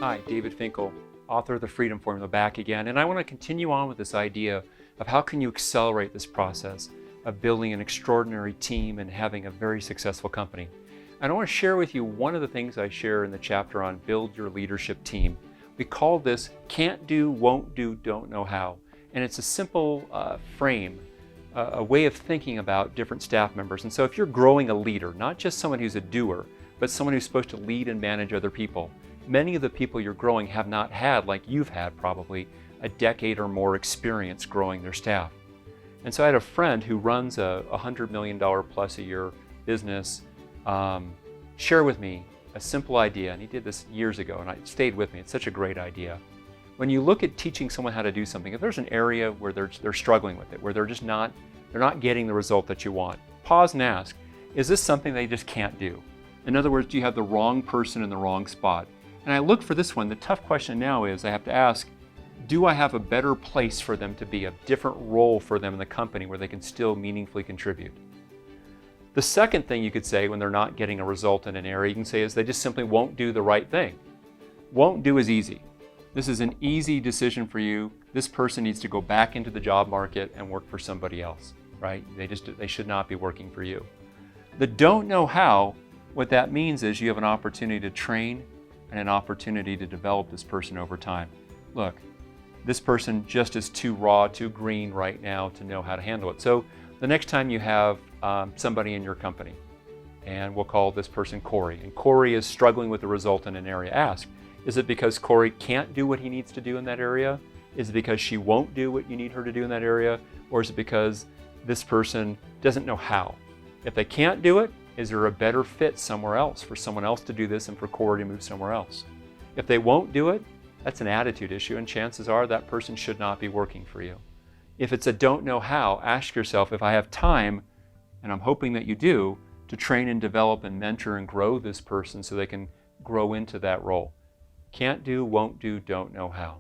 Hi, David Finkel, author of The Freedom Formula, back again, and I want to continue on with this idea of how can you accelerate this process of building an extraordinary team and having a very successful company. And I want to share with you one of the things I share in the chapter on Build Your Leadership Team. We call this Can't Do, Won't Do, Don't Know How. And it's a simple frame, a way of thinking about different staff members. And so if you're growing a leader, not just someone who's a doer, but someone who's supposed to lead and manage other people, many of the people you're growing have not had, like you've had probably, a decade or more experience growing their staff. And so I had a friend who runs a $100 million plus a year business share with me a simple idea, and he did this years ago, and it stayed with me. It's such a great idea. When you look at teaching someone how to do something, if there's an area where they're struggling with it, where they're not getting the result that you want, pause and ask, is this something they just can't do? In other words, do you have the wrong person in the wrong spot? And I look for this one. The tough question now is I have to ask, do I have a better place for them to be, a different role for them in the company where they can still meaningfully contribute? The second thing you could say when they're not getting a result in an area, you can say is they just simply won't do the right thing. Won't do is easy. This is an easy decision for you. This person needs to go back into the job market and work for somebody else, right? They should not be working for you. The don't know how, what that means is you have an opportunity to train and an opportunity to develop this person over time. Look, this person just is too raw, too green right now to know how to handle it. So the next time you have somebody in your company, and we'll call this person Corey, and Corey is struggling with the result in an area, ask, is it because Corey can't do what he needs to do in that area? Is it because she won't do what you need her to do in that area? Or is it because this person doesn't know how? If they can't do it, is there a better fit somewhere else for someone else to do this and for Corey to move somewhere else? If they won't do it, that's an attitude issue, and chances are that person should not be working for you. If it's a don't know how, ask yourself, if I have time, and I'm hoping that you do, to train and develop and mentor and grow this person so they can grow into that role. Can't do, won't do, don't know how.